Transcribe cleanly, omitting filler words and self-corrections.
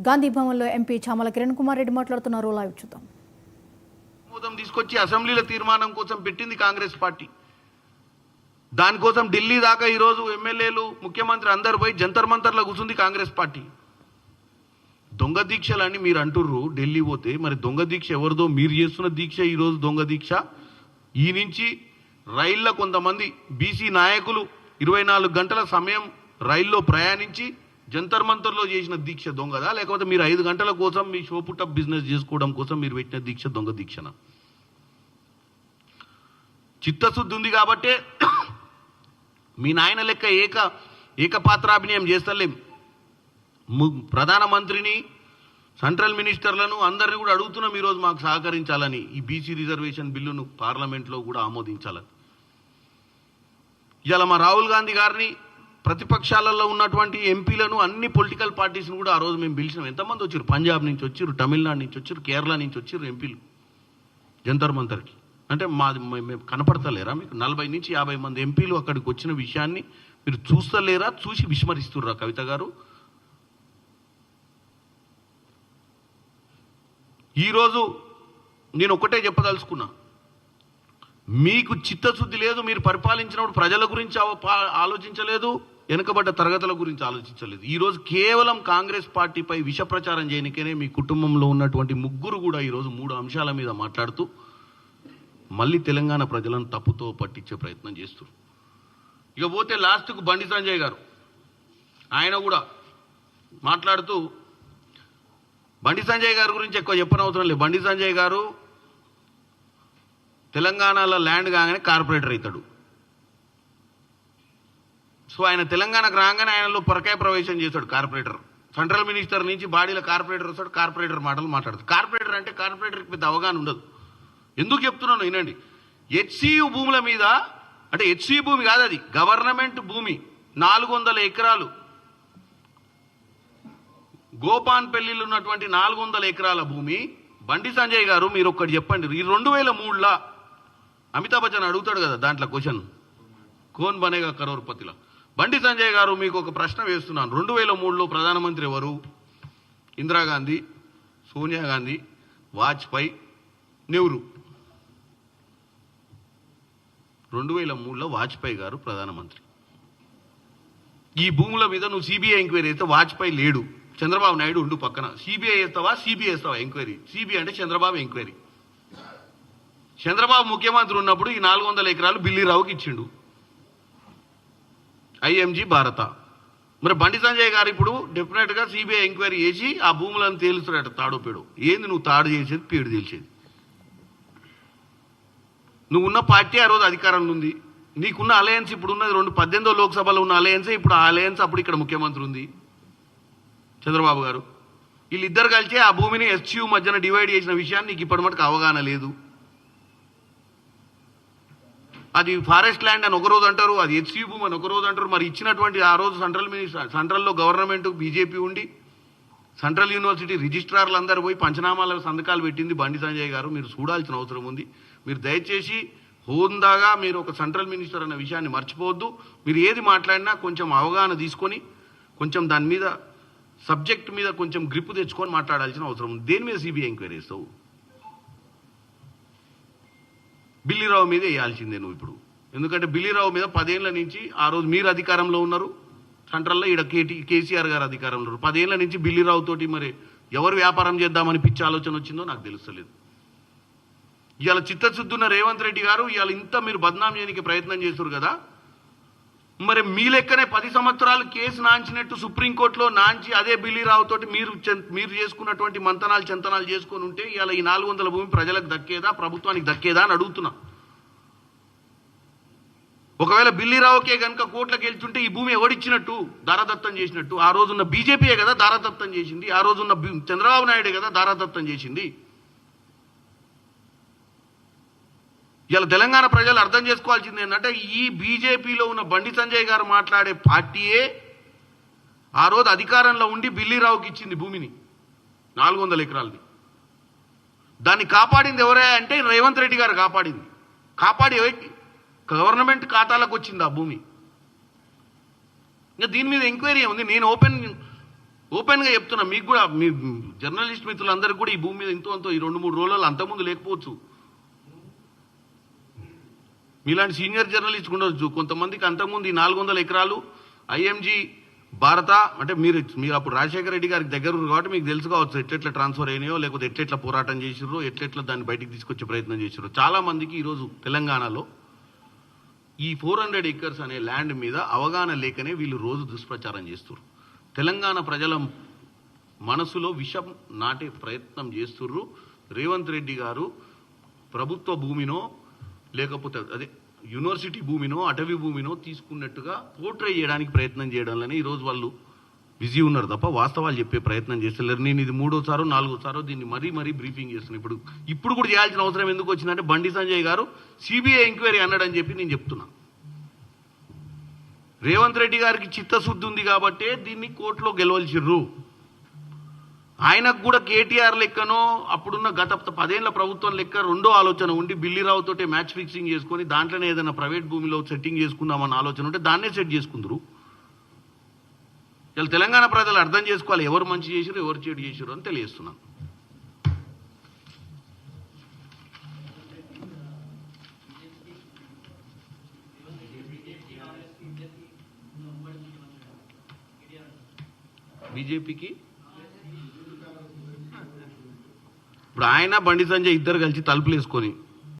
గాంధీ భవన్లో ఎంపీ చామల కిరణ్ కుమార్ రెడ్డి మాట్లాడుతున్నారు. లైవ్ చూద్దాం. తీసుకొచ్చి అసెంబ్లీలో తీర్మానం కోసం పెట్టింది కాంగ్రెస్ పార్టీ. దానికోసం ఢిల్లీ దాకా ఈరోజు ఎమ్మెల్యేలు ముఖ్యమంత్రి అందరు పోయి జంతర్ మంతర్లో కూర్చుంది కాంగ్రెస్ పార్టీ. దొంగ దీక్షలని మీరు అంటుర్రు ఢిల్లీ పోతే, మరి దొంగ దీక్ష ఎవరిదో? మీరు చేస్తున్న దీక్ష ఈరోజు దొంగ దీక్ష. ఈ నుంచి రైల్లో కొంతమంది బీసీ నాయకులు 24 గంటల సమయం రైల్లో ప్రయాణించి జంతర్ మంతర్లో చేసిన దీక్ష దొంగదా, లేకపోతే మీరు 5 గంటల కోసం మీ షోపుటప్ బిజినెస్ చేసుకోవడం కోసం మీరు పెట్టిన దీక్ష దొంగ దీక్షనా? చిత్తశుద్ధి ఉంది కాబట్టే మీ నాయన లెక్క ఏకపాత్రాభినయం చేస్తలేం. ప్రధానమంత్రిని, సెంట్రల్ మినిస్టర్లను అందరినీ కూడా అడుగుతున్నాం ఈరోజు మాకు సహకరించాలని, ఈ బీసీ రిజర్వేషన్ బిల్లును పార్లమెంట్లో కూడా ఆమోదించాలని. ఇవాళ మా రాహుల్ గాంధీ గారిని, ప్రతిపక్షాలలో ఉన్నటువంటి ఎంపీలను, అన్ని పొలిటికల్ పార్టీస్ని కూడా ఆ రోజు మేము పిలిచినాం. ఎంతమంది వచ్చారు? పంజాబ్ నుంచి వచ్చారు, తమిళనాడు నుంచి వచ్చారు, కేరళ నుంచి వచ్చారు ఎంపీలు జంతర్ మంతర్కి. అంటే మేము కనపడతలేరా మీకు? 40 నుంచి 50 మంది ఎంపీలు అక్కడికి వచ్చిన విషయాన్ని మీరు చూస్తలేరా? చూసి విస్మరిస్తుర్రా కవిత గారు? ఈరోజు నేను ఒకటే చెప్పదలుచుకున్నా, మీకు చిత్తశుద్ధి లేదు. మీరు పరిపాలించినప్పుడు ప్రజల గురించి ఆలోచించలేదు, వెనుకబడ్డ తరగతుల గురించి ఆలోచించలేదు. ఈరోజు కేవలం కాంగ్రెస్ పార్టీపై విష ప్రచారం చేయనికనే మీ కుటుంబంలో ఉన్నటువంటి ముగ్గురు కూడా ఈరోజు 3 అంశాల మీద మాట్లాడుతూ మళ్ళీ తెలంగాణ ప్రజలను తప్పుతో పట్టించే ప్రయత్నం చేస్తారు. ఇక పోతే లాస్ట్కు బండి సంజయ్ గారు, ఆయన కూడా మాట్లాడుతూ, బండి సంజయ్ గారి గురించి ఎక్కువ చెప్పనవసరం లేదు. బండి సంజయ్ గారు తెలంగాణలో ల్యాండ్ కాగానే కార్పొరేటర్ అవుతాడు. సో ఆయన తెలంగాణకు రాగానే ఆయనలో పరకాయ ప్రవేశం చేశాడు కార్పొరేటర్. సెంట్రల్ మినిస్టర్ నుంచి బాడీలో కార్పొరేటర్ వస్తాడు, కార్పొరేటర్ మాటలు మాట్లాడతాడు. కార్పొరేటర్ అంటే కార్పొరేటర్కి పెద్ద అవగాహన ఉండదు. ఎందుకు చెప్తున్నాను వినండి. హెచ్సియు భూముల మీద, అంటే హెచ్సియు భూమి కాదు, అది గవర్నమెంట్ భూమి, 400 ఎకరాలు, గోపాన్పల్లిలో ఉన్నటువంటి 400 ఎకరాల భూమి. బండి సంజయ్ గారు మీరు ఒక్కటి చెప్పండి, ఈ 2003లో అమితాబ్ బచ్చన్ అడుగుతాడు కదా దాంట్లో క్వశ్చన్, కోన్ బనేగా కరోర్పతిలో. బండి సంజయ్ గారు మీకు ఒక ప్రశ్న వేస్తున్నాను. 2003లో ప్రధానమంత్రి ఎవరు? ఇందిరాగాంధీ, సోనియా గాంధీ, వాజ్పేయి, నెహ్రూ. 2003లో వాజ్పేయి గారు ప్రధానమంత్రి. ఈ భూముల మీద నువ్వు సిబిఐ ఎంక్వైరీ అయితే వాజ్పేయి లేడు, చంద్రబాబు నాయుడు ఉండు పక్కన. సిబిఐ వేస్తావా, సిబిఐ వేస్తావా ఎంక్వైరీ? సిబిఐ అంటే చంద్రబాబు ఎంక్వైరీ. చంద్రబాబు ముఖ్యమంత్రి ఉన్నప్పుడు ఈ 400 ఎకరాలు బిల్లీరావుకి ఇచ్చిండు, ఐఎంజీ భారత. మరి బండి సంజయ్ గారు ఇప్పుడు డెఫినెట్గా సిబిఐ ఎంక్వైరీ చేసి ఆ భూములను తేలుస్తాడట తాడో పేడు. ఏంది నువ్వు తాడు చేసేది, పేడు తేల్చేది? నువ్వు ఉన్న పార్టీ ఆ రోజు అధికారంలో ఉంది, నీకున్న అలయన్స్ ఇప్పుడు ఉన్నది 18వ లోక్సభలో ఉన్న అలయన్సే. ఇప్పుడు ఆ అలయన్స్ అప్పుడు ఇక్కడ ముఖ్యమంత్రి ఉంది చంద్రబాబు గారు. వీళ్ళిద్దరు కలిసి ఆ భూమిని హెచ్సియు మధ్యన డివైడ్ చేసిన విషయాన్ని నీకు ఇప్పటి మటుకు అవగాహన లేదు. అది ఫారెస్ట్ ల్యాండ్ అని ఒకరోజు అంటారు, అది హెచ్సియు భూమి అని ఒకరోజు అంటారు. మరి ఇచ్చినటువంటి ఆ రోజు సెంట్రల్లో గవర్నమెంట్ బీజేపీ ఉండి సెంట్రల్ యూనివర్సిటీ రిజిస్ట్రార్లు అందరూ పోయి పంచనామాల సంతకాలు పెట్టింది బండి సంజయ్ గారు. మీరు చూడాల్సిన అవసరం ఉంది. మీరు దయచేసి హోందాగా మీరు ఒక సెంట్రల్ మినిస్టర్ అన్న విషయాన్ని మర్చిపోవద్దు. మీరు ఏది మాట్లాడినా కొంచెం అవగాహన తీసుకొని, కొంచెం దాని మీద సబ్జెక్ట్ మీద కొంచెం గ్రిప్ తెచ్చుకొని మాట్లాడాల్సిన అవసరం ఉంది. దేని మీద సిబిఐ ఎంక్వైరీ చేస్తావు? బిల్లీరావు మీద వేయాల్సిందే నువ్వు ఇప్పుడు. ఎందుకంటే బిల్లీరావు మీద 10 ఏళ్ల నుంచి, ఆ రోజు మీరు అధికారంలో ఉన్నారు సెంట్రల్లో, ఈడ కేసీఆర్ గారు అధికారంలో ఉన్నారు. 10 ఏళ్ల నుంచి బిల్లీరావు తోటి మరి ఎవరు వ్యాపారం చేద్దామని పిచ్చి ఆలోచన వచ్చిందో నాకు తెలుస్తలేదు. ఇవాళ చిత్తశుద్ధున్న రేవంత్ రెడ్డి గారు ఇవాళ ఇంత మీరు బద్నాం చేయడానికి ప్రయత్నం చేస్తారు కదా. మరి మీ లెక్కనే 10 సంవత్సరాలు కేసు నాంచినట్టు సుప్రీంకోర్టులో నాంచి అదే బిల్లీరావు తోటి మీరు చేసుకున్నటువంటి మంతనాలు చెంతనాలు చేసుకొని ఉంటే ఇవాళ ఈ 400 భూమి ప్రజలకు దక్కేదా, ప్రభుత్వానికి దక్కేదా అని అడుగుతున్నా. ఒకవేళ బిల్లీరావుకే కనుక కోర్టులకు వెళ్తుంటే ఈ భూమి ఎవడిచ్చినట్టు? దారాదత్తం చేసినట్టు. ఆ రోజున్న బీజేపీయే కదా దారాదత్తం చేసింది, ఆ రోజున్న చంద్రబాబు నాయుడే కదా దారాదత్తం చేసింది. ఇలా తెలంగాణ ప్రజలు అర్థం చేసుకోవాల్సింది ఏంటంటే, ఈ బీజేపీలో ఉన్న బండి సంజయ్ గారు మాట్లాడే పార్టీయే ఆ రోజు అధికారంలో ఉండి బిల్లీరావుకి ఇచ్చింది భూమిని, 400 ఎకరాలని. దాన్ని కాపాడింది ఎవరే అంటే రేవంత్ రెడ్డి గారు కాపాడింది. కాపాడి గవర్నమెంట్ ఖాతాలకు వచ్చింది ఆ భూమి. ఇంకా దీని మీద ఎంక్వైరీ ఉంది. నేను ఓపెన్గా చెప్తున్నా మీకు కూడా, మీ జర్నలిస్ట్ మిత్రులందరికీ కూడా ఈ భూమి మీద ఇంతో అంతో ఈ 2-3 రోజులలో అంతకుముందు లేకపోవచ్చు. మీలాంటి సీనియర్ జర్నలిస్ట్ ఉండొచ్చు. కొంతమందికి అంతకుముందు ఈ 400 ఎకరాలు ఐఎంజీ భారత అంటే మీరు అప్పుడు రాజశేఖర రెడ్డి గారికి దగ్గర ఉన్నారు కాబట్టి మీకు తెలుసు కావచ్చు ఎట్లెట్లా ట్రాన్స్ఫర్ అయినాయో, లేకపోతే ఎట్లెట్లా పోరాటం చేసిర్రో, ఎట్లెట్లా దాన్ని బయటికి తీసుకొచ్చే ప్రయత్నం చేసిర్రో. చాలా మందికి ఈరోజు తెలంగాణలో ఈ 400 ఎకర్స్ అనే ల్యాండ్ మీద అవగాహన లేకనే వీళ్ళు రోజు దుష్ప్రచారం చేస్తున్నారు. తెలంగాణ ప్రజల మనసులో విషం నాటే ప్రయత్నం చేస్తుర్రు. రేవంత్ రెడ్డి గారు ప్రభుత్వ భూమినో లేకపోతే అదే యూనివర్సిటీ భూమినో అటవీ భూమినో తీసుకున్నట్టుగా పోర్ట్రే చేయడానికి ప్రయత్నం చేయడంలోనే ఈరోజు వాళ్ళు బిజీ ఉన్నారు తప్ప వాస్తవాలు చెప్పే ప్రయత్నం చేస్తలేరు. నేను ఇది 3వ సారో 4వ సారో దీన్ని మరీ బ్రీఫింగ్ చేస్తున్నాను. ఇప్పుడు కూడా చేయాల్సిన అవసరం ఎందుకు వచ్చిందంటే బండి సంజయ్ గారు సిబిఐ ఎంక్వైరీ అన్నాడని చెప్పి నేను చెప్తున్నా. రేవంత్ రెడ్డి గారికి చిత్తశుద్ధి ఉంది కాబట్టే దీన్ని కోర్టులో గెలవలసిర్రు. ఆయనకు కూడా కేటీఆర్ లెక్కనో అప్పుడున్న గత 10 ఏళ్ల ప్రభుత్వం లెక్క రెండో ఆలోచన ఉండి బిల్లీరావు తోటే మ్యాచ్ ఫిక్సింగ్ చేసుకొని దాంట్లోనే ఏదైనా ప్రైవేట్ భూమిలో సెట్టింగ్ చేసుకుందామన్న ఆలోచన ఉంటే దాన్నే సెట్ చేసుకుందరు. ఇలా తెలంగాణ ప్రజలు అర్థం చేసుకోవాలి ఎవరు మంచి చేసిరు ఎవరు చెడు చేసిరు అని తెలియజేస్తున్నాను. బీజేపీకి ఇప్పుడు ఆయన బండి సంజయ్ ఇద్దరు కలిసి తలుపులు వేసుకొని